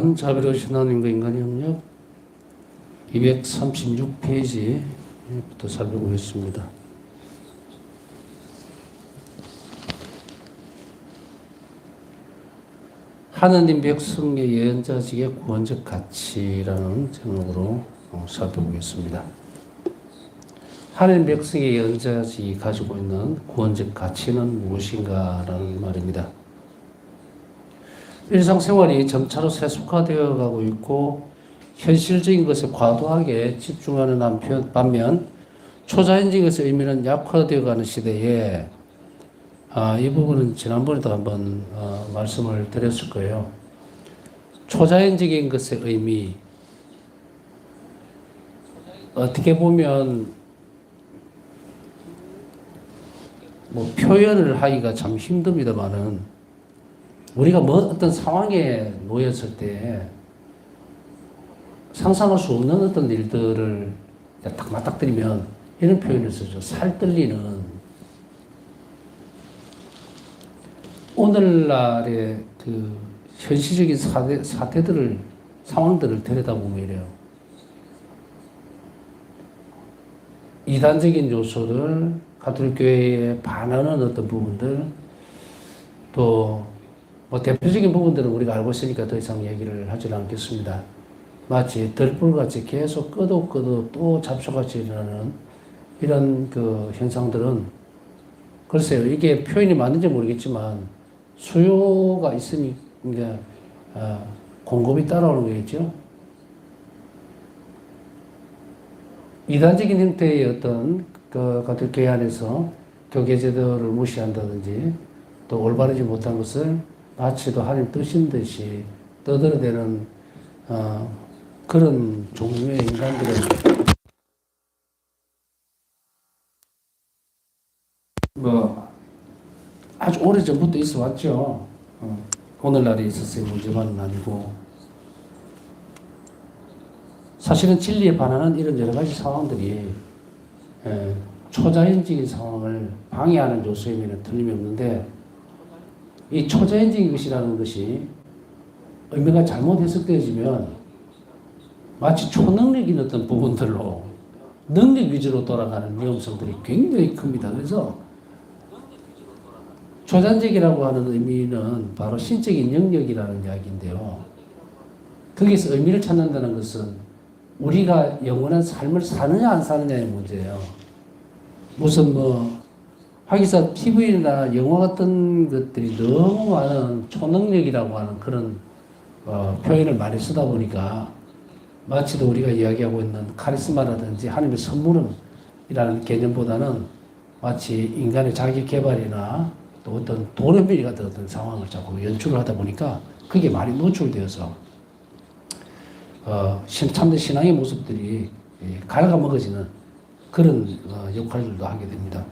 전 자비로우신 하나님과 인간의 협력 236페이지부터 살펴보겠습니다. 하느님 백성의 예언자직의 구원적 가치라는 제목으로 살펴보겠습니다. 하느님 백성의 예언자직이 가지고 있는 구원적 가치는 무엇인가라는 말입니다. 일상생활이 점차로 세속화되어 가고 있고 현실적인 것에 과도하게 집중하는 반면 초자연적인 것의 의미는 약화되어 가는 시대에 이 부분은 지난번에도 한번 말씀을 드렸을 거예요. 초자연적인 것의 의미, 어떻게 보면 표현을 하기가 참 힘듭니다만은 우리가 어떤 상황에 놓였을 때 상상할 수 없는 어떤 일들을 딱 맞닥뜨리면 이런 표현을 쓰죠. 살뜰리는. 오늘날의 그 현실적인 사태들을, 상황들을 들여다보면 이래요. 이단적인 요소를 가톨릭교회에 반하는 어떤 부분들, 또 대표적인 부분들은 우리가 알고 있으니까 더 이상 얘기를 하지는 않겠습니다. 마치 들불같이 계속 끄도 또 잡초같이 일어나는 이런 그 현상들은 글쎄요, 이게 표현이 맞는지 모르겠지만 수요가 있으니 이제 공급이 따라오는 거겠죠. 이단적인 형태의 어떤 그 같은 교회 안에서 교계 제도를 무시한다든지 또 올바르지 못한 것을 마치도 하나님 뜻인 듯이 떠들어대는 그런 종류의 인간들은 아주 오래 전부터 있어 왔죠. 오늘날에 있었어요. 문제만은 아니고. 사실은 진리에 반하는 이런 여러 가지 상황들이 초자연적인 상황을 방해하는 요소임에는 틀림이 없는데, 이 초자연적인 것이라는 것이 의미가 잘못 해석되어지면 마치 초능력인 어떤 부분들로 능력 위주로 돌아가는 위험성들이 굉장히 큽니다. 그래서 초자연적이라고 하는 의미는 바로 신적인 영역이라는 이야기인데요. 거기서 의미를 찾는다는 것은 우리가 영원한 삶을 사느냐 안 사느냐의 문제예요. 무슨 화기사 TV나 영화 같은 것들이 너무 많은 초능력이라고 하는 그런 표현을 많이 쓰다 보니까 마치도 우리가 이야기하고 있는 카리스마라든지 하나님의 선물은이라는 개념보다는 마치 인간의 자기 개발이나 또 어떤 도련변이 같은 어떤 상황을 자꾸 연출을 하다 보니까 그게 많이 노출되어서 참된 신앙의 모습들이 갉아먹어지는 그런 역할들도 하게 됩니다.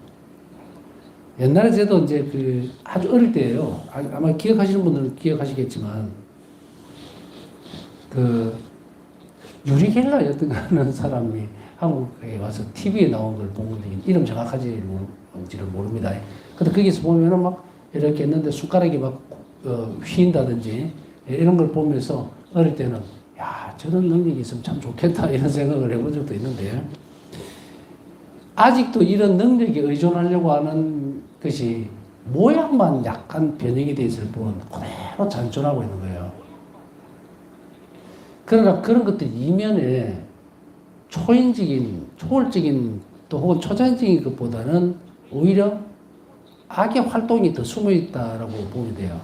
옛날에 저도 이제 아주 어릴 때예요. 아마 기억하시는 분들은 기억하시겠지만 유리 겔라였던 사람이 한국에 와서 TV에 나온 걸 보는데 이름 정확하지는 모릅니다. 근데 거기서 보면은 막 이렇게 했는데 숟가락이 막 휘인다든지 이런 걸 보면서 어릴 때는 야, 저런 능력이 있으면 참 좋겠다 이런 생각을 해본 적도 있는데, 아직도 이런 능력에 의존하려고 하는 것이 모양만 약간 변형이 되어 있을 뿐 그대로 잔존하고 있는 거예요. 그러나 그런 것들 이면에 초월적인 또 혹은 초자연적인 것보다는 오히려 악의 활동이 더 숨어 있다라고 보면 돼요.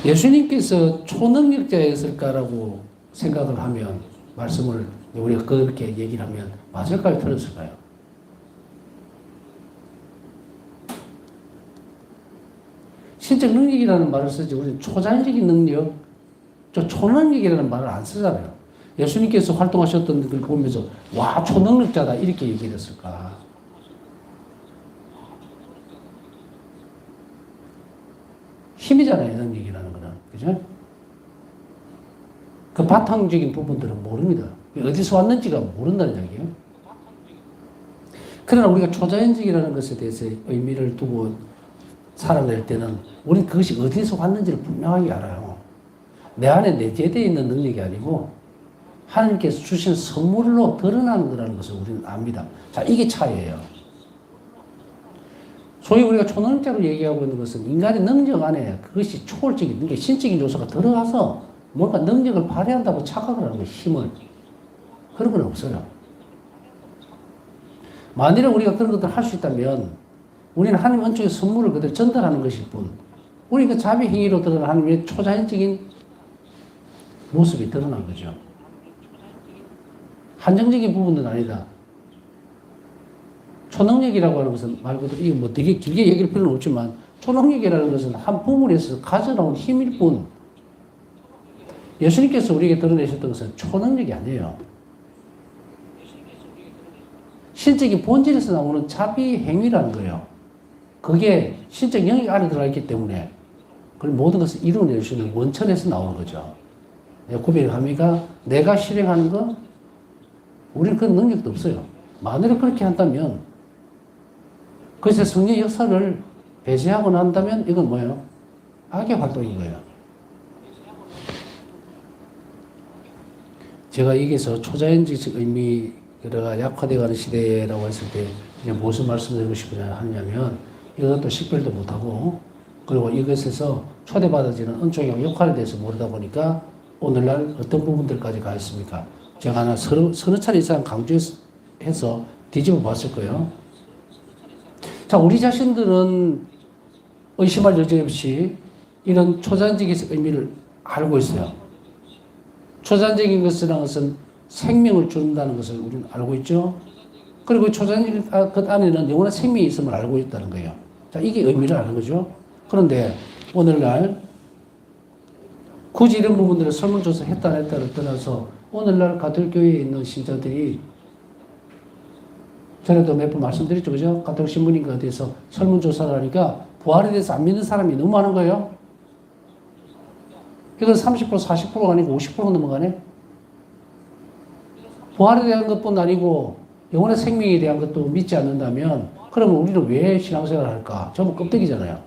예수님께서 초능력자였을까라고 생각을 하면, 말씀을 우리가 그렇게 얘기를 하면 맞을까요? 틀렸을까요? 신적 능력이라는 말을 쓰지 우리는 초자연적인 능력, 초능력이라는 말을 안 쓰잖아요. 예수님께서 활동하셨던 걸 보면서 와, 초능력자다 이렇게 얘기를 했을까? 힘이잖아요, 능력이라는 거는. 그죠? 그 바탕적인 부분들은 모릅니다. 어디서 왔는지가 모른다는 이야기예요. 그러나 우리가 초자연적이라는 것에 대해서 의미를 두고 살아낼 때는 우리는 그것이 어디서 왔는지를 분명하게 알아요. 내 안에 내재되어 있는 능력이 아니고 하나님께서 주신 선물로 드러나는 거라는 것을 우리는 압니다. 자, 이게 차이예요. 소위 우리가 초능력자로 얘기하고 있는 것은 인간의 능력 안에 그것이 초월적인, 게 신적인 요소가 들어가서 뭔가 능력을 발휘한다고 착각을 하는 거예요, 힘을. 그런 건 없어요. 만일에 우리가 그런 것들을 할 수 있다면 우리는 하나님 안쪽의 선물을 그대로 전달하는 것일 뿐, 우리 그 자비 행위로 드러난 하나님의 초자연적인 모습이 드러난 거죠. 한정적인 부분은 아니다. 초능력이라고 하는 것은 말 그대로 이게 뭐 되게 길게 얘기할 필요는 없지만 초능력이라는 것은 한 부분에서 가져나온 힘일 뿐, 예수님께서 우리에게 드러내셨던 것은 초능력이 아니에요. 신적인 본질에서 나오는 자비 행위라는 거예요. 그게 신적 영역 안에 들어가 있기 때문에 그 모든 것을 이루어낼 수 있는 원천에서 나오는 거죠. 구별합니까? 내가 실행하는 거, 우리는 그런 능력도 없어요. 만약에 그렇게 한다면, 그래서 성령 역사를 배제하고 난다면 이건 뭐예요? 악의 활동인 거예요. 제가 여기서 초자연적 의미가 약화되어가는 시대라고 했을 때 무슨 말씀드리고 싶으냐 하냐면, 이것도 식별도 못하고 그리고 이것에서 초대받아지는 은총의 역할에 대해서 모르다 보니까 오늘날 어떤 부분들까지 가 있습니까? 제가 하나 서너 차례 이상 강조해서 뒤집어 봤을 거예요. 자, 우리 자신들은 의심할 여지 없이 이런 초자연적인 의미를 알고 있어요. 초자연적인 것은 생명을 준다는 것을 우리는 알고 있죠. 그리고 초자연적인 것 안에는 영원한 생명이 있음을 알고 있다는 거예요. 자, 이게 의미를 아는 거죠. 그런데 오늘날 굳이 이런 부분들을 설문조사 했다를 떠나서 오늘날 가톨교회에 있는 신자들이, 전에도 몇 번 말씀드렸죠, 그죠? 가톨 신문인가 어디서 설문조사를 하니까 부활에 대해서 안 믿는 사람이 너무 많은 거예요. 이건 30%, 40%가 아니고 50%가 넘어가네. 부활에 대한 것뿐 아니고 영혼의 생명에 대한 것도 믿지 않는다면 그러면 우리는 왜 신앙생활을 할까? 전부 껍데기잖아요.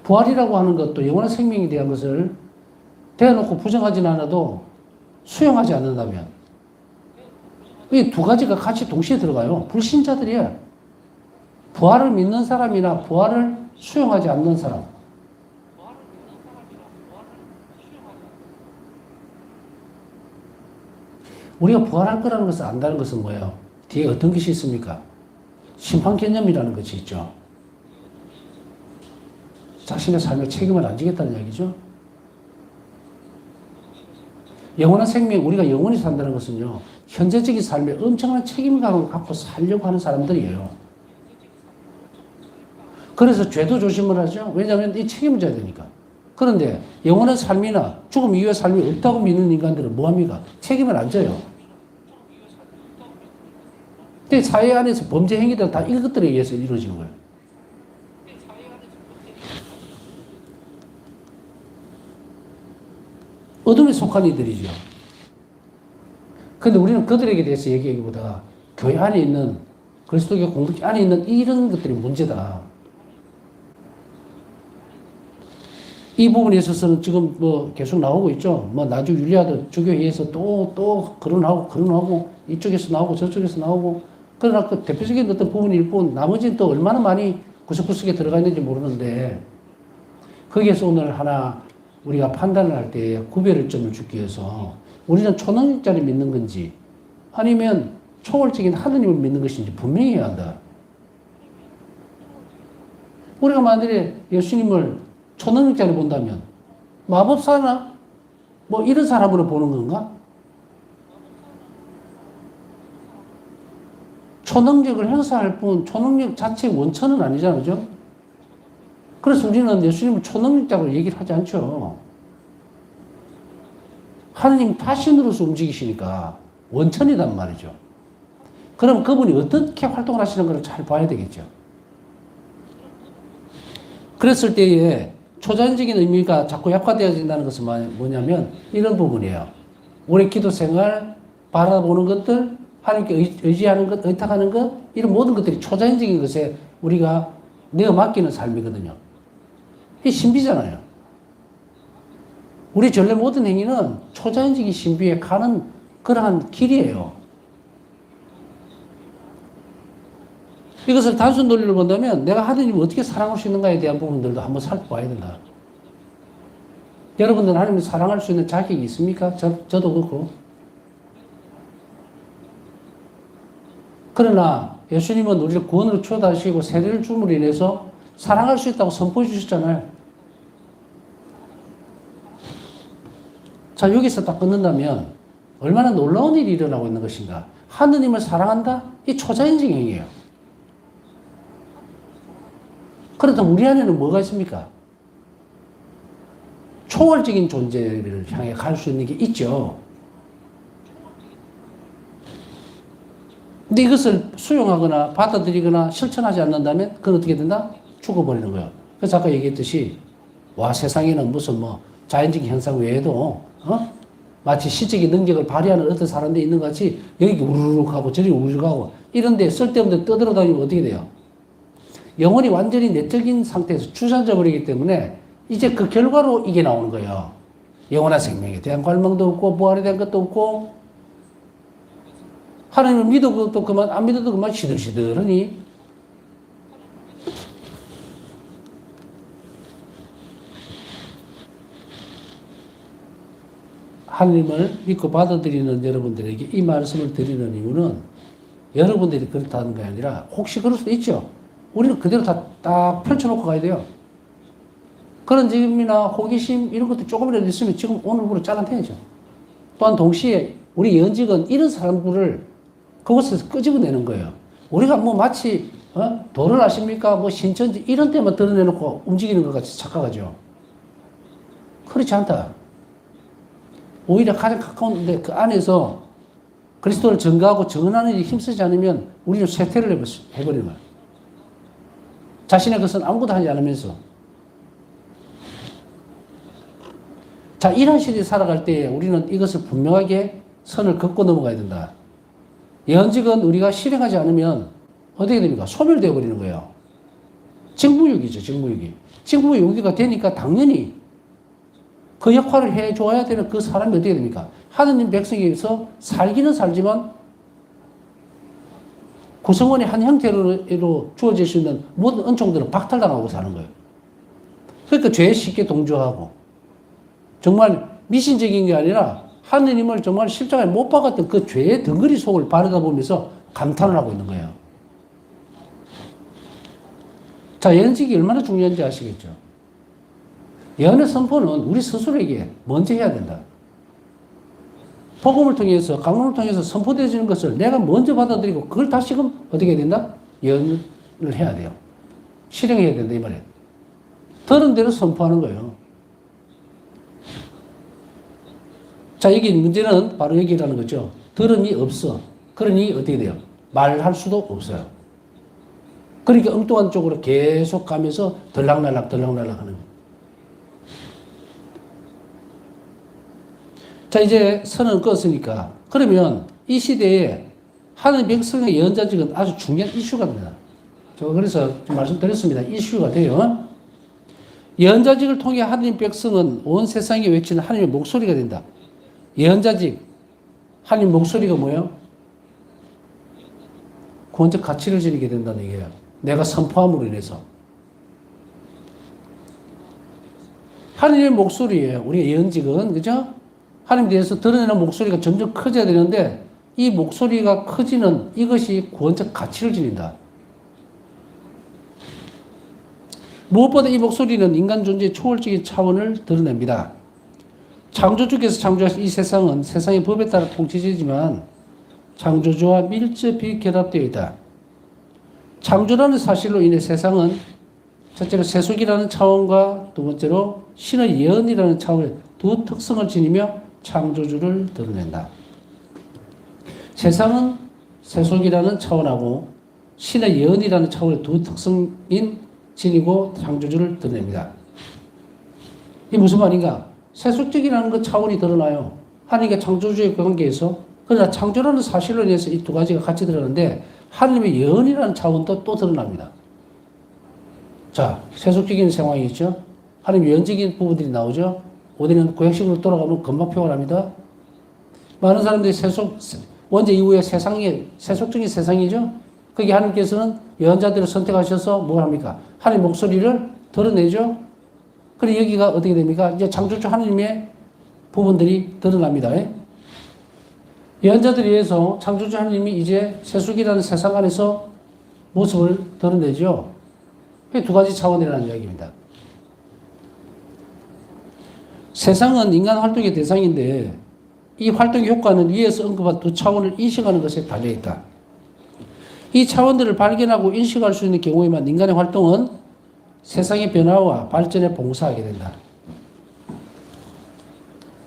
부활이라고 하는 것도 영원한 생명에 대한 것을 대놓고 부정하지는 않아도 수용하지 않는다면 이 두 가지가 같이 동시에 들어가요. 불신자들이에요. 부활을 믿는 사람이나 부활을 수용하지 않는 사람. 우리가 부활할 거라는 것을 안다는 것은 뭐예요? 뒤에 어떤 것이 있습니까? 심판 개념이라는 것이 있죠. 자신의 삶에 책임을 안 지겠다는 이야기죠. 영원한 생명, 우리가 영원히 산다는 것은요, 현재적인 삶에 엄청난 책임감을 갖고 살려고 하는 사람들이에요. 그래서 죄도 조심을 하죠. 왜냐하면 이 책임을 져야 되니까. 그런데 영원한 삶이나 죽음 이후의 삶이 없다고 믿는 인간들은 뭐합니까? 책임을 안 져요. 근데 사회 안에서 범죄 행위들 다 이것들에 의해서 이루어진 거예요. 어둠에 속한 이들이죠. 그런데 우리는 그들에게 대해서 얘기하기보다 교회 안에 있는, 그리스도교 공동체 안에 있는 이런 것들이 문제다. 이 부분에 있어서는 지금 뭐 계속 나오고 있죠. 뭐 나주 율리아도 주교회에서 또 거론하고 이쪽에서 나오고 저쪽에서 나오고, 그러나 그 대표적인 어떤 부분일 뿐 나머지는 또 얼마나 많이 구석구석에 들어가 있는지 모르는데, 거기에서 오늘 하나 우리가 판단을 할 때 구별을 점을 주기 위해서 우리는 초능력자를 믿는 건지 아니면 초월적인 하느님을 믿는 것인지 분명히 해야 한다. 우리가 만약에 예수님을 초능력자를 본다면 마법사나 뭐 이런 사람으로 보는 건가? 초능력을 행사할 뿐 초능력 자체의 원천은 아니잖아요. 그죠? 그래서 우리는 예수님을 초능력자로 얘기를 하지 않죠. 하느님 자신으로서 움직이시니까 원천이란 말이죠. 그럼 그분이 어떻게 활동을 하시는 걸 잘 봐야 되겠죠. 그랬을 때에 초자연적인 의미가 자꾸 약화되어진다는 것은 뭐냐면 이런 부분이에요. 우리 기도 생활, 바라보는 것들, 하나님께 의지하는 것, 의탁하는 것, 이런 모든 것들이 초자연적인 것에 우리가 내어 맡기는 삶이거든요. 이게 신비잖아요. 우리 전례 모든 행위는 초자연적인 신비에 가는 그러한 길이에요. 이것을 단순 논리로 본다면 내가 하느님을 어떻게 사랑할 수 있는가에 대한 부분들도 한번 살펴봐야 된다. 여러분들은 하나님을 사랑할 수 있는 자격이 있습니까? 저도 그렇고. 그러나 예수님은 우리를 구원으로 초대하시고 세례를 줌으로 인해서 사랑할 수 있다고 선포해 주셨잖아요. 자, 여기서 딱 끊는다면 얼마나 놀라운 일이 일어나고 있는 것인가. 하느님을 사랑한다? 이 초자연적인 행위예요. 그렇다면 우리 안에는 뭐가 있습니까? 초월적인 존재를 향해 갈 수 있는 게 있죠. 근데 이것을 수용하거나 받아들이거나 실천하지 않는다면 그건 어떻게 된다? 죽어버리는 거예요. 그래서 아까 얘기했듯이 와, 세상에는 무슨 뭐 자연적인 현상 외에도 마치 시적인 능력을 발휘하는 어떤 사람들이 있는 것 같이 여기 우르르 가고 저리 우르르 가고 이런데 쓸데없는 데 떠들어다니면 어떻게 돼요? 영혼이 완전히 내적인 상태에서 주저앉아 버리기 때문에 이제 그 결과로 이게 나오는 거예요. 영원한 생명에 대한 갈망도 없고 부활에 대한 것도 없고 하나님을 믿어도 그만 안 믿어도 그만 시들시들하니 하나님을 믿고 받아들이는 여러분들에게 이 말씀을 드리는 이유는 여러분들이 그렇다는 게 아니라 혹시 그럴 수도 있죠. 우리는 그대로 다 딱 펼쳐놓고 가야 돼요. 그런 점이나 호기심 이런 것도 조금이라도 있으면 지금 오늘부로 잘라내야죠. 또한 동시에 우리 예언직은 이런 사람들을 그곳에서 끄집어내는 거예요. 우리가 뭐 마치 도를 아십니까? 뭐 신천지 이런 데만 드러내놓고 움직이는 것 같이 착각하죠. 그렇지 않다. 오히려 가장 가까운데 그 안에서 그리스도를 증거하고 증언하는 일에 힘쓰지 않으면 우리는 쇠퇴를 해버리는 거예요. 자신의 것은 아무것도 하지 않으면서. 자, 이런 시대에 살아갈 때 우리는 이것을 분명하게 선을 긋고 넘어가야 된다. 예언직은 우리가 실행하지 않으면 어떻게 됩니까? 소멸되어 버리는 거예요. 직무유기죠, 직무유기. 직무유기가 되니까 당연히 그 역할을 해줘야 되는 그 사람이 어떻게 됩니까? 하느님 백성에서 살기는 살지만 구성원의 한 형태로 주어질 수 있는 모든 은총들은 박탈당하고 사는 거예요. 그러니까 죄에 쉽게 동조하고 정말 미신적인 게 아니라 하느님을 정말 십자가에 못 박았던 그 죄의 덩어리 속을 바라다 보면서 감탄을 하고 있는 거예요. 자, 예언직이 얼마나 중요한지 아시겠죠? 예언의 선포는 우리 스스로에게 먼저 해야 된다. 복음을 통해서, 강론을 통해서 선포되어지는 것을 내가 먼저 받아들이고 그걸 다시금 어떻게 해야 된다? 예언을 해야 돼요. 실행해야 된다, 이 말이에요. 들은 대로 선포하는 거예요. 자, 여기 문제는 바로 여기라는 거죠. 들음이 없어. 그러니 어떻게 돼요? 말할 수도 없어요. 그러니까 엉뚱한 쪽으로 계속 가면서 들락날락 하는 거예요. 자, 이제 선을 껐으니까. 그러면 이 시대에 하나님 백성의 예언자직은 아주 중요한 이슈가 됩니다. 저 그래서 말씀드렸습니다. 이슈가 돼요. 예언자직을 통해 하나님 백성은 온 세상에 외치는 하나님의 목소리가 된다. 예언자직, 하나님 목소리가 뭐예요? 구원적 가치를 지니게 된다는 얘기예요. 내가 선포함으로 인해서. 하나님의 목소리예요. 우리 예언직은, 그죠? 하나님에 대해서 드러내는 목소리가 점점 커져야 되는데 이 목소리가 커지는 이것이 구원적 가치를 지닌다. 무엇보다 이 목소리는 인간 존재의 초월적인 차원을 드러냅니다. 창조주께서 창조하신 이 세상은 세상의 법에 따라 통치되지만 창조주와 밀접히 결합되어 있다. 창조라는 사실로 인해 세상은 첫째로 세속이라는 차원과 두 번째로 신의 예언이라는 차원의 두 특성을 지니며 창조주를 드러낸다. 세상은 세속이라는 차원하고 신의 예언이라는 차원의 두 특성인 지니고 창조주를 드러냅니다. 이게 무슨 말인가? 세속적이라는 그 차원이 드러나요. 하나님과 창조주의 관계에서. 그러나 창조라는 사실로 인해서 이 두 가지가 같이 드러나는데 하나님의 예언이라는 차원도 또 드러납니다. 자, 세속적인 상황이 있죠. 하나님 외형적인 부분들이 나오죠. 우리는 구약식으로 돌아가면 금방 표현합니다. 많은 사람들이 원죄 이후에 세속적인 세상이죠. 거기 하나님께서는 예언자들을 선택하셔서 뭘 합니까? 하나님 목소리를 드러내죠. 그리고 여기가 어떻게 됩니까? 이제 창조주 하나님의 부분들이 드러납니다. 예언자들에 의해서 창조주 하나님이 이제 세속이라는 세상 안에서 모습을 드러내죠. 두 가지 차원이라는 이야기입니다. 세상은 인간 활동의 대상인데 이 활동의 효과는 위에서 언급한 두 차원을 인식하는 것에 달려있다. 이 차원들을 발견하고 인식할 수 있는 경우에만 인간의 활동은 세상의 변화와 발전에 봉사하게 된다.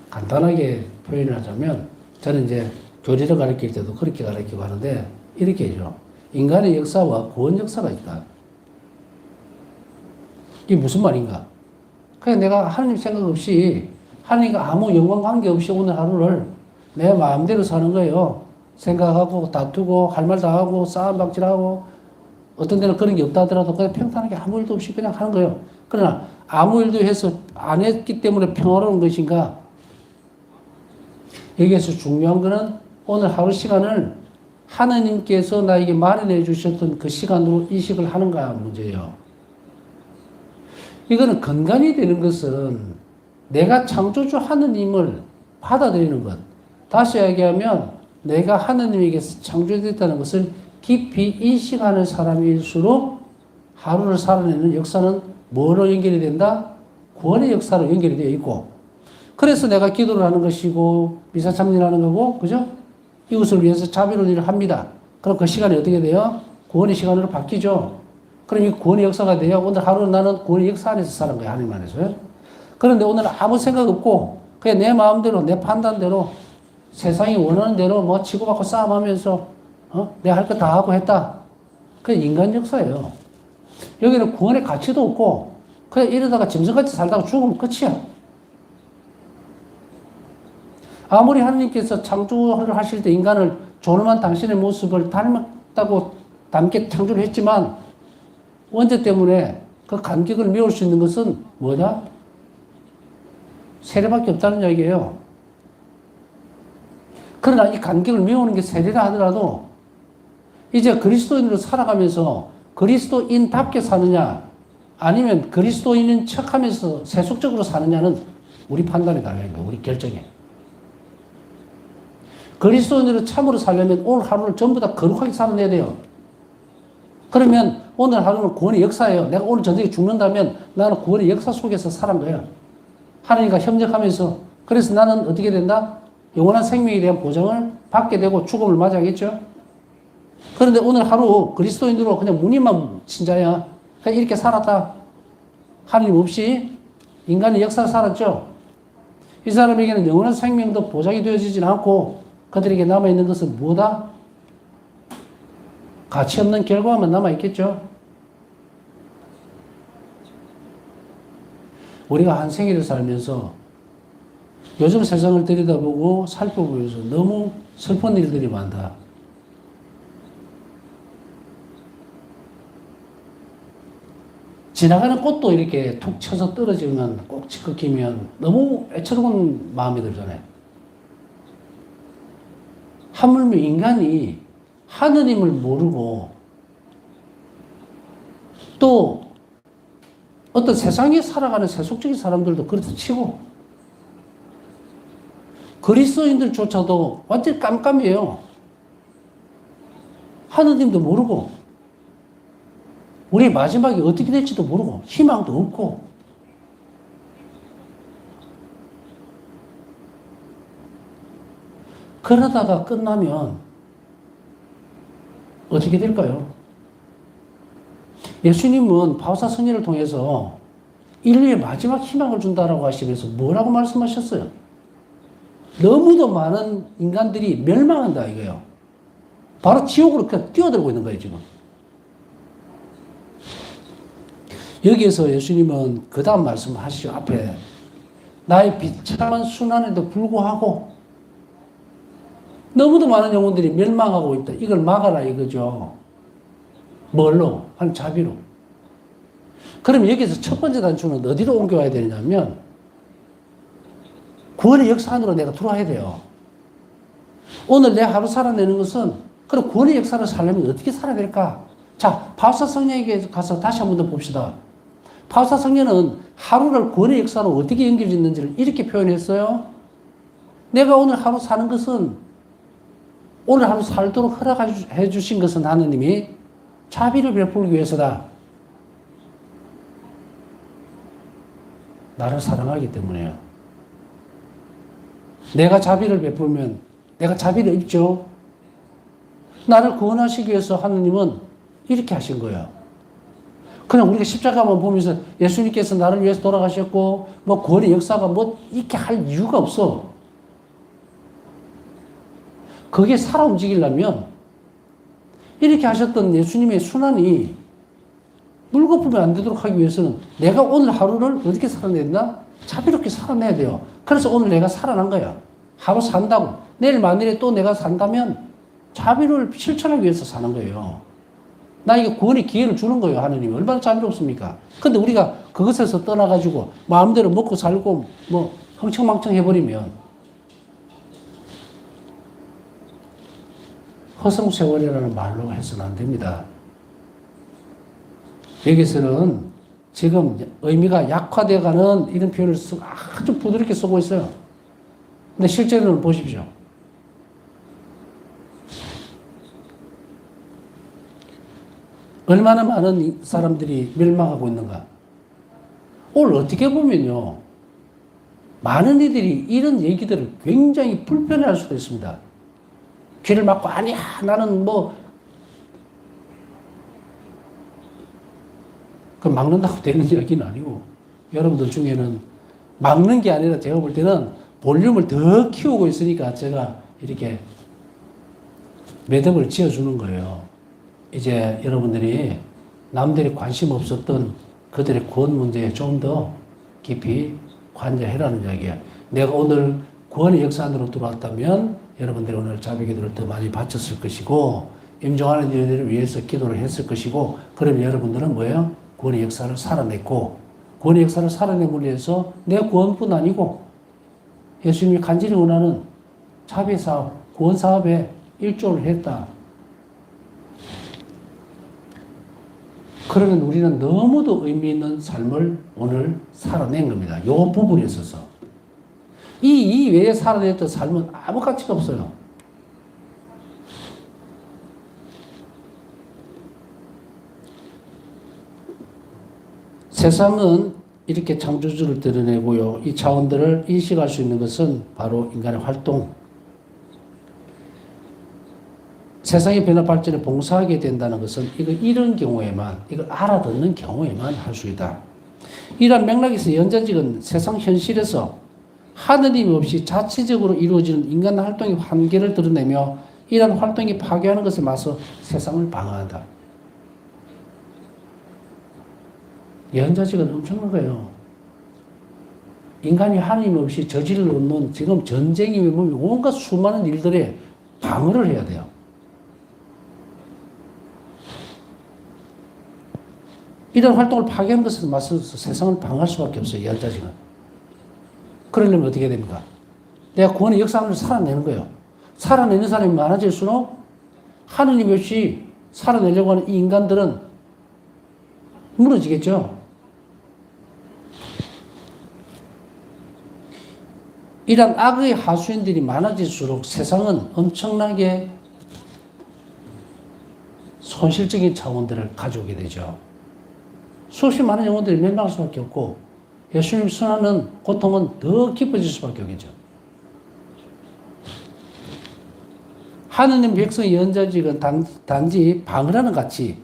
간단하게 표현을 하자면 저는 이제 교리를 가르칠 때도 그렇게 가르치고 하는데 이렇게 해죠. 인간의 역사와 구원 역사가 있다. 이게 무슨 말인가? 그냥 내가 하나님 생각 없이 하나님과 아무 연관관계 없이 오늘 하루를 내 마음대로 사는 거예요. 생각하고 다투고 할 말 다 하고 싸움 박질하고 어떤 데는 그런 게 없다 하더라도 그냥 평탄하게 아무 일도 없이 그냥 하는 거예요. 그러나 아무 일도 해서 안 했기 때문에 평화로운 것인가? 여기에서 중요한 거는 오늘 하루 시간을 하나님께서 나에게 마련해 주셨던 그 시간으로 이식을 하는가 문제예요. 이거는 근간이 되는 것은 내가 창조주 하느님을 받아들이는 것. 다시 이야기하면 내가 하느님에게서 창조됐다는 것을 깊이 인식하는 사람일수록 하루를 살아내는 역사는 뭐로 연결이 된다? 구원의 역사로 연결이 되어 있고, 그래서 내가 기도를 하는 것이고 미사 참여하는 거고, 그죠? 이웃을 위해서 자비로운 일을 합니다. 그럼 그 시간이 어떻게 돼요? 구원의 시간으로 바뀌죠. 그럼 이 구원의 역사가 돼요. 오늘 하루는 나는 구원의 역사 안에서 사는 거예요. 하나님 안에서요. 그런데 오늘 아무 생각 없고 그냥 내 마음대로 내 판단대로 세상이 원하는 대로 뭐 치고받고 싸움하면서 내가 할 거 다 하고 했다. 그게 인간 역사예요. 여기는 구원의 가치도 없고 그냥 이러다가 짐승같이 살다가 죽으면 끝이야. 아무리 하나님께서 창조를 하실 때 인간을 존엄한 당신의 모습을 닮았다고 닮게 창조를 했지만 원죄 때문에 그 간격을 메울 수 있는 것은 뭐냐? 세례밖에 없다는 이야기예요. 그러나 이 간격을 메우는 게 세례라 하더라도 이제 그리스도인으로 살아가면서 그리스도인답게 사느냐 아니면 그리스도인인 척하면서 세속적으로 사느냐는 우리 판단에 달려있는 거예요. 우리 결정에. 그리스도인으로 참으로 살려면 오늘 하루를 전부 다 거룩하게 살아내야 돼요. 그러면 오늘 하루는 구원의 역사예요. 내가 오늘 저녁에 죽는다면 나는 구원의 역사 속에서 살은 거예요. 하나님과 협력하면서. 그래서 나는 어떻게 된다? 영원한 생명에 대한 보장을 받게 되고 죽음을 맞이하겠죠. 그런데 오늘 하루 그리스도인으로 그냥 무늬만 신자야. 그냥 이렇게 살았다. 하나님 없이 인간의 역사를 살았죠. 이 사람에게는 영원한 생명도 보장이 되어지진 않고 그들에게 남아있는 것은 뭐다? 가치 없는 결과만 남아있겠죠. 우리가 한 생애를 살면서 요즘 세상을 들여다보고 살펴보면서 너무 슬픈 일들이 많다. 지나가는 꽃도 이렇게 툭 쳐서 떨어지면 꼭 찌꺼기면 너무 애처로운 마음이 들잖아요. 하물며 인간이 하느님을 모르고 또 어떤 세상에 살아가는 세속적인 사람들도 그렇다 치고 그리스도인들조차도 완전히 깜깜해요. 하느님도 모르고 우리 마지막이 어떻게 될지도 모르고 희망도 없고 그러다가 끝나면 어떻게 될까요? 예수님은 바오사 선언을 통해서 인류의 마지막 희망을 준다라고 하시면서 뭐라고 말씀하셨어요? 너무도 많은 인간들이 멸망한다 이거예요. 바로 지옥으로 그냥 뛰어들고 있는 거예요 지금. 여기에서 예수님은 그 다음 말씀을 하시죠. 앞에 나의 비참한 순환에도 불구하고 너무도 많은 영혼들이 멸망하고 있다. 이걸 막아라 이거죠. 뭘로? 한 자비로. 그럼 여기서 첫 번째 단추는 어디로 옮겨와야 되냐면 구원의 역사 안으로 내가 들어와야 돼요. 오늘 내 하루 살아내는 것은 그럼 구원의 역사를 살려면 어떻게 살아야 될까? 자, 바울사 성령에게 가서 다시 한 번 더 봅시다. 바울사 성령은 하루를 구원의 역사로 어떻게 연결짓는지를 이렇게 표현했어요. 내가 오늘 하루 사는 것은 오늘 하루 살도록 허락해 주신 것은 하느님이 자비를 베풀기 위해서다. 나를 사랑하기 때문에요. 내가 자비를 베풀면 내가 자비를 입죠. 나를 구원하시기 위해서 하느님은 이렇게 하신 거예요. 그냥 우리가 십자가만 보면서 예수님께서 나를 위해서 돌아가셨고 뭐 구원의 역사가 뭐 이렇게 할 이유가 없어. 그게 살아 움직이려면 이렇게 하셨던 예수님의 순환이 물거품이 안 되도록 하기 위해서는 내가 오늘 하루를 어떻게 살아내나? 자비롭게 살아내야 돼요. 그래서 오늘 내가 살아난 거야. 하루 산다고. 내일 만일에 또 내가 산다면 자비를 실천하기 위해서 사는 거예요. 나에게 구원의 기회를 주는 거예요, 하느님이. 얼마나 자비롭습니까? 근데 우리가 그것에서 떠나가지고 마음대로 먹고 살고 뭐 흥청망청 해버리면 허송세월이라는 말로 해서는 안 됩니다. 여기서는 지금 의미가 약화되어가는 이런 표현을 아주 부드럽게 쓰고 있어요. 근데 실제로는 보십시오. 얼마나 많은 사람들이 멸망하고 있는가. 오늘 어떻게 보면요. 많은 이들이 이런 얘기들을 굉장히 불편해할 수도 있습니다. 귀를 막고 아니야 나는 뭐 그 막는다고 되는 이야기는 아니고 여러분들 중에는 막는 게 아니라 제가 볼 때는 볼륨을 더 키우고 있으니까 제가 이렇게 매듭을 지어주는 거예요. 이제 여러분들이 남들이 관심 없었던 그들의 구원 문제에 좀 더 깊이 관여해라는 이야기야. 내가 오늘 구원의 역사 안으로 들어왔다면 여러분들이 오늘 자비기도를 더 많이 바쳤을 것이고 임종하는 일들을 위해서 기도를 했을 것이고 그러면 여러분들은 뭐예요? 구원의 역사를 살아냈고 구원의 역사를 살아내기 위해서 내 구원뿐 아니고 예수님이 간절히 원하는 자비 사업, 구원 사업에 일조를 했다. 그러면 우리는 너무도 의미 있는 삶을 오늘 살아낸 겁니다. 이 부분에 있어서. 이 이외에 살아냈던 삶은 아무 가치가 없어요. 세상은 이렇게 창조주를 드러내고요. 이 차원들을 인식할 수 있는 것은 바로 인간의 활동. 세상의 변화 발전에 봉사하게 된다는 것은 이런 경우에만, 이걸 알아듣는 경우에만 할 수 있다. 이러한 맥락에서 연자직은 세상 현실에서 하느님 없이 자체적으로 이루어지는 인간 활동의 한계를 드러내며 이러한 활동이 파괴하는 것에 맞서 세상을 방어한다. 예언자직은 엄청난 거예요. 인간이 하나님 없이 저지를 놓는 지금 전쟁이 온갖 수많은 일들에 방어를 해야 돼요. 이런 활동을 파괴하는 것에 맞서서 세상을 방어할 수밖에 없어요. 예언자직은. 그러려면 어떻게 됩니까? 내가 구원의 역사를 살아내는 거예요. 살아내는 사람이 많아질수록 하느님 없이 살아내려고 하는 이 인간들은 무너지겠죠. 이런 악의 하수인들이 많아질수록 세상은 엄청나게 손실적인 차원들을 가져오게 되죠. 수없이 많은 영혼들이 멸망할 수밖에 없고 예수님 선하는 고통은 더 깊어질 수밖에 없겠죠. 하느님 백성의 연자직은 단지 방어라는 가치,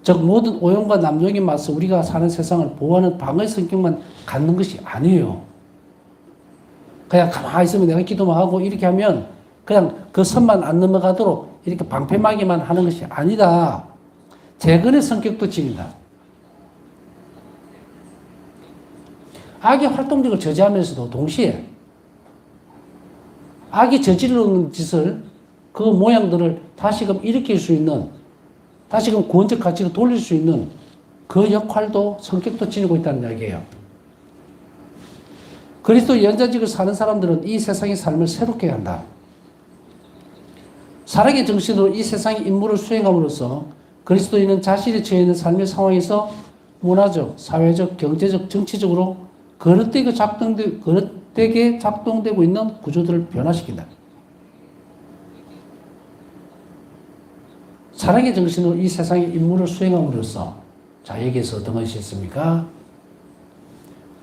즉 모든 오용과 남용에 맞서 우리가 사는 세상을 보호하는 방어의 성격만 갖는 것이 아니에요. 그냥 가만히 있으면 내가 기도만 하고 이렇게 하면 그냥 그 선만 안 넘어가도록 이렇게 방패막이만 하는 것이 아니다. 재건의 성격도 지닌다. 악의 활동적을 저지하면서도 동시에 악이 저지르는 짓을 그 모양들을 다시금 일으킬 수 있는, 다시금 구원적 가치로 돌릴 수 있는 그 역할도 성격도 지니고 있다는 이야기예요. 그리스도 연자직을 사는 사람들은 이 세상의 삶을 새롭게 한다. 사랑의 정신으로 이 세상의 임무를 수행함으로써 그리스도인은 자신이 처해 있는 삶의 상황에서 문화적, 사회적, 경제적, 정치적으로 거릇되게 작동되고 있는 구조들을 변화시킨다. 사랑의 정신으로 이 세상의 임무를 수행함으로써 자, 여기에서 어떤 것이 있습니까?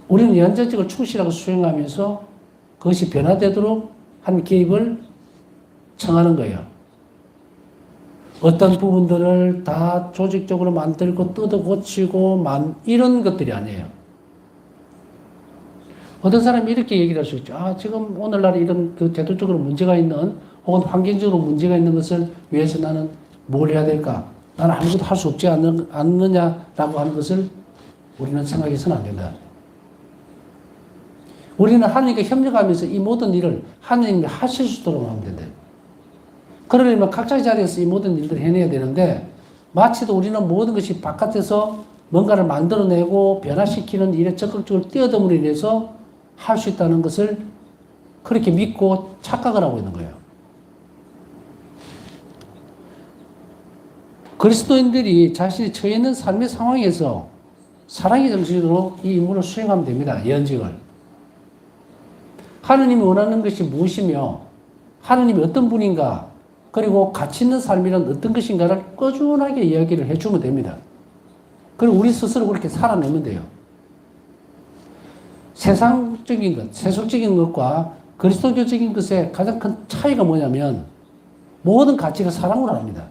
우리는 연자직을 충실하게 수행하면서 그것이 변화되도록 한 개입을 청하는 거예요. 어떤 부분들을 다 조직적으로 만들고 뜯어 고치고 이런 것들이 아니에요. 어떤 사람이 이렇게 얘기를 할 수 있죠. 지금 오늘날 이런 그 제도적으로 문제가 있는 혹은 환경적으로 문제가 있는 것을 위해서 나는 뭘 해야 될까? 나는 아무것도 할 수 없지 않느냐라고 하는 것을 우리는 생각해서는 안 된다. 우리는 하나님과 협력하면서 이 모든 일을 하나님이 하실 수 있도록 하면 된다. 그러려면 각자의 자리에서 이 모든 일들을 해내야 되는데 마치도 우리는 모든 것이 바깥에서 뭔가를 만들어내고 변화시키는 일에 적극적으로 뛰어듦으로 인해서 할 수 있다는 것을 그렇게 믿고 착각을 하고 있는 거예요. 그리스도인들이 자신이 처해 있는 삶의 상황에서 사랑의 정신으로 이 임무를 수행하면 됩니다. 예언직을. 하느님이 원하는 것이 무엇이며 하느님이 어떤 분인가 그리고 가치 있는 삶이란 어떤 것인가를 꾸준하게 이야기를 해주면 됩니다. 그리고 우리 스스로 그렇게 살아내면 돼요. 세상적인 것, 세속적인 것과 그리스도교적인 것의 가장 큰 차이가 뭐냐면 모든 가치가 사랑으로 합니다.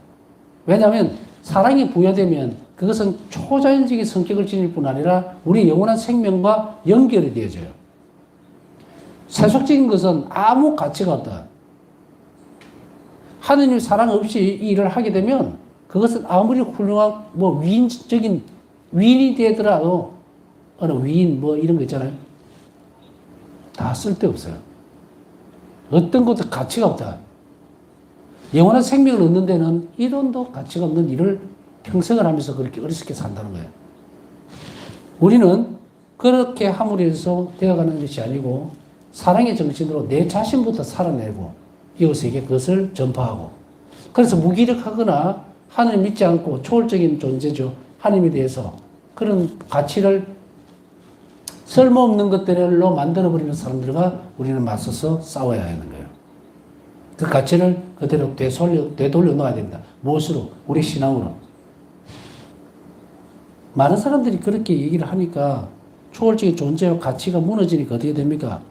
왜냐하면 사랑이 부여되면 그것은 초자연적인 성격을 지닐 뿐 아니라 우리 영원한 생명과 연결이 되어져요. 세속적인 것은 아무 가치가 없다. 하느님 사랑 없이 이 일을 하게 되면 그것은 아무리 훌륭한 위인적인 위인이 되더라도 어느 위인 이런 거 있잖아요. 다 쓸데없어요. 어떤 것도 가치가 없다. 영원한 생명을 얻는 데는 이론도 가치가 없는 일을 평생을 하면서 그렇게 어리석게 산다는 거예요. 우리는 그렇게 함으로 해서 되어가는 것이 아니고 사랑의 정신으로 내 자신부터 살아내고 이웃에게 그것을 전파하고 그래서 무기력하거나 하나님 믿지 않고 초월적인 존재죠. 하나님에 대해서 그런 가치를 쓸모없는 것들로 만들어버리는 사람들과 우리는 맞서서 싸워야 하는 거예요. 그 가치를 그대로 되돌려 놓아야 됩니다. 무엇으로? 우리 신앙으로. 많은 사람들이 그렇게 얘기를 하니까 초월적인 존재와 가치가 무너지니까 어떻게 됩니까?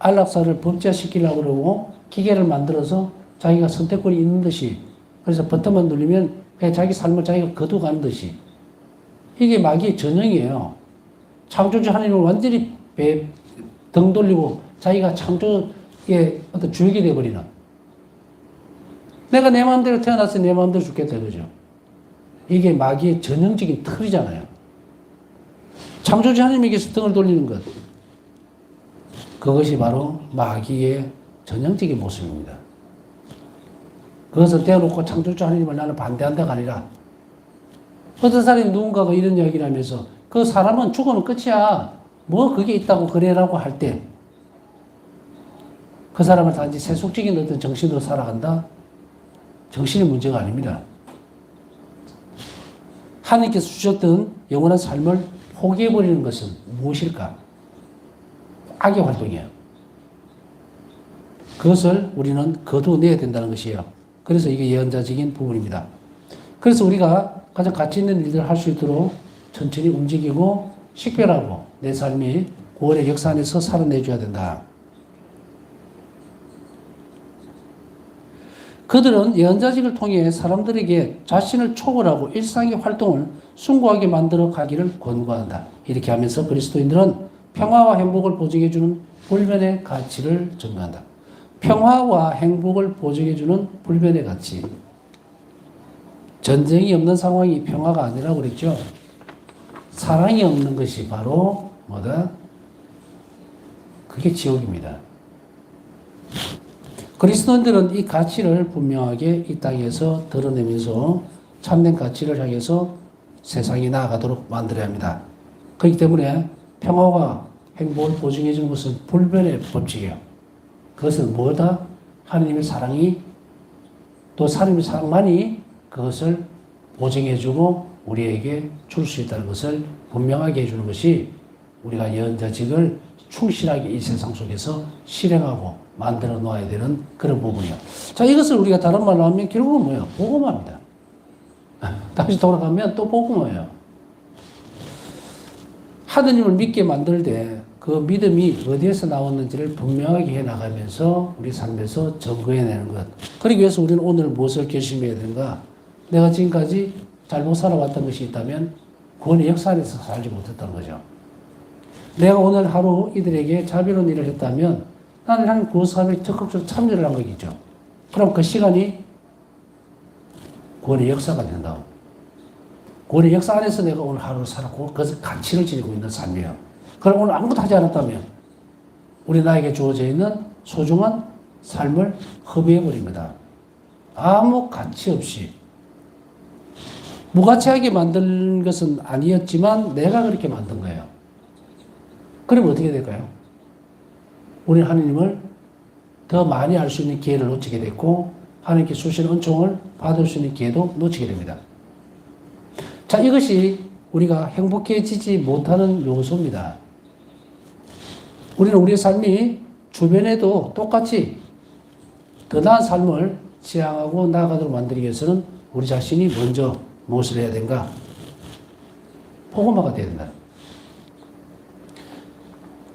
안락사를 법제화시키려고 그러고 기계를 만들어서 자기가 선택권이 있는 듯이 그래서 버튼만 누르면 그냥 자기 삶을 자기가 거두가는 듯이 이게 마귀의 전형이에요. 창조주 하나님을 완전히 등 돌리고 자기가 창조의 어떤 주역이 되어버리는 내가 내 마음대로 태어나서 내 마음대로 죽겠다 그죠. 이게 마귀의 전형적인 틀이잖아요. 창조주 하나님에게서 등을 돌리는 것 그것이 바로 마귀의 전형적인 모습입니다. 그것을 떼어놓고 창조주 하나님을 나는 반대한다가 아니라 어떤 사람이 누군가가 이런 이야기를 하면서 그 사람은 죽으면 끝이야. 그게 있다고 그래라고 할 때 그 사람은 단지 세속적인 어떤 정신으로 살아간다? 정신의 문제가 아닙니다. 하나님께서 주셨던 영원한 삶을 포기해버리는 것은 무엇일까? 악의 활동이에요. 그것을 우리는 거두어내야 된다는 것이에요. 그래서 이게 예언자적인 부분입니다. 그래서 우리가 가장 가치 있는 일들을 할 수 있도록 천천히 움직이고 식별하고 내 삶이 구원의 역사 안에서 살아내줘야 된다. 그들은 예언자직을 통해 사람들에게 자신을 초월하고 일상의 활동을 숭고하게 만들어 가기를 권고한다. 이렇게 하면서 그리스도인들은 평화와 행복을 보증해주는 불변의 가치를 전가한다. 평화와 행복을 보증해주는 불변의 가치. 전쟁이 없는 상황이 평화가 아니라고 그랬죠. 사랑이 없는 것이 바로 뭐다? 그게 지옥입니다. 그리스도인들은 이 가치를 분명하게 이 땅에서 드러내면서 참된 가치를 향해서 세상이 나아가도록 만들어야 합니다. 그렇기 때문에 평화와 행복을 보증해 주는 것은 불변의 법칙이에요. 그것은 뭐다? 하느님의 사랑이, 또 하느님의 사랑만이 그것을 보증해 주고 우리에게 줄 수 있다는 것을 분명하게 해주는 것이 우리가 연자직을 충실하게 이 세상 속에서 실행하고 만들어 놓아야 되는 그런 부분이에요. 자, 이것을 우리가 다른 말로 하면 결국은 뭐예요? 복음화입니다. 다시 돌아가면 또 복음화예요. 하느님을 믿게 만들 때 그 믿음이 어디에서 나왔는지를 분명하게 해나가면서 우리 삶에서 점거해내는 것. 그러기 위해서 우리는 오늘 무엇을 결심해야 되는가? 내가 지금까지 잘못 살아왔던 것이 있다면 구원의 역사 안에서 살지 못했다는 거죠. 내가 오늘 하루 이들에게 자비로운 일을 했다면 나는 하나님 구원 사업에 적극적으로 참여를 한 거겠죠. 그럼 그 시간이 구원의 역사가 된다. 구원의 역사 안에서 내가 오늘 하루를 살았고 그것을 가치를 지니고 있는 삶이에요. 그럼 오늘 아무것도 하지 않았다면 우리 나에게 주어져 있는 소중한 삶을 허비해버립니다. 아무 가치 없이. 무가치하게 만든 것은 아니었지만 내가 그렇게 만든 거예요. 그럼 어떻게 될까요? 우리는 하느님을 더 많이 알 수 있는 기회를 놓치게 됐고 하나님께 주신 은총을 받을 수 있는 기회도 놓치게 됩니다. 자, 이것이 우리가 행복해지지 못하는 요소입니다. 우리는 우리의 삶이 주변에도 똑같이 더 나은 삶을 지향하고 나아가도록 만들기 위해서는 우리 자신이 먼저 무엇을 해야 되는가? 복음화가 돼야 된다.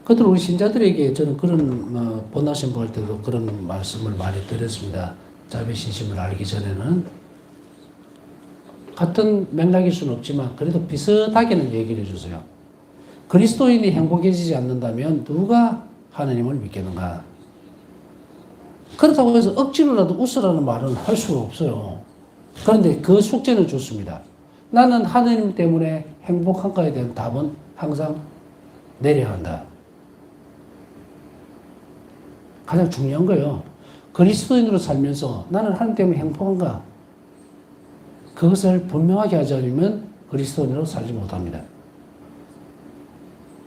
그것도 우리 신자들에게 저는 그런 본나신 할 때도 그런 말씀을 많이 드렸습니다. 자비 신심을 알기 전에는 같은 맥락일 수는 없지만 그래도 비슷하게는 얘기를 해주세요. 그리스도인이 행복해지지 않는다면 누가 하나님을 믿겠는가? 그렇다고 해서 억지로라도 웃으라는 말은 할 수가 없어요. 그런데 그 숙제는 좋습니다. 나는 하나님 때문에 행복한가에 대한 답은 항상 내려야 한다. 가장 중요한 거예요. 그리스도인으로 살면서 나는 하나님 때문에 행복한가? 그것을 분명하게 하지 않으면 그리스도인으로 살지 못합니다.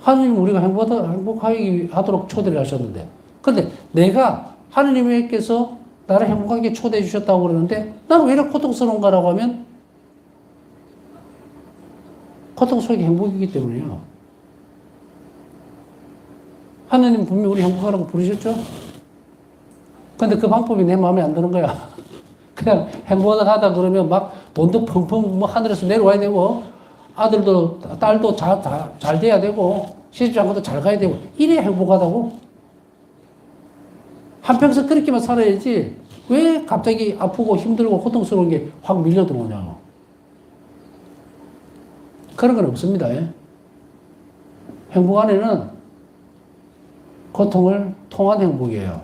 하나님은 우리가 행복하게 하도록 초대를 하셨는데, 그런데 내가 하나님께서 나를 행복하게 초대해 주셨다고 그러는데 나는 왜 이렇게 고통스러운가라고 하면 고통 속에 행복이기 때문이에요. 하나님 분명히 우리 행복하라고 부르셨죠? 근데 그 방법이 내 마음에 안 드는 거야. 그냥 행복하다 그러면 막 돈도 펑펑 뭐 하늘에서 내려와야 되고 아들도 딸도 잘 돼야 되고 시집장가도 잘 가야 되고 이래야 행복하다고? 한평생 그렇게만 살아야지 왜 갑자기 아프고 힘들고 고통스러운 게 확 밀려 들어오냐고. 그런 건 없습니다. 행복 안에는 고통을 통한 행복이에요.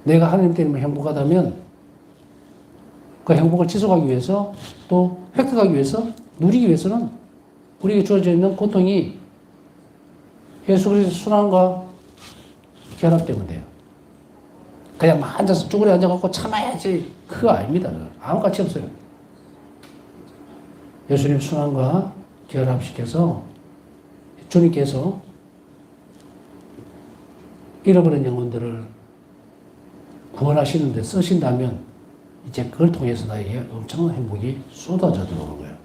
내가 하나님 때문에 행복하다면 그 행복을 지속하기 위해서 또 획득하기 위해서 누리기 위해서는 우리에게 주어져 있는 고통이 예수 그리스도의 순환과 결합되면 돼요. 그냥 앉아서 쭈그려 앉아갖고 참아야지. 그거 아닙니다. 아무 가치 없어요. 예수님 순환과 결합시켜서 주님께서 잃어버린 영혼들을 구원하시는데 쓰신다면 이제 그걸 통해서 나에게 엄청난 행복이 쏟아져 들어오는 거예요.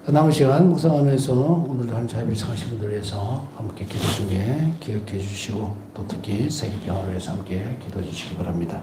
남은 시간 묵상하면서 오늘도 한 자비를 상하신 분들을 위해서 함께 기도 중에 기억해 주시고 또 특히 세계 평화를 위해서 함께 기도해 주시기 바랍니다.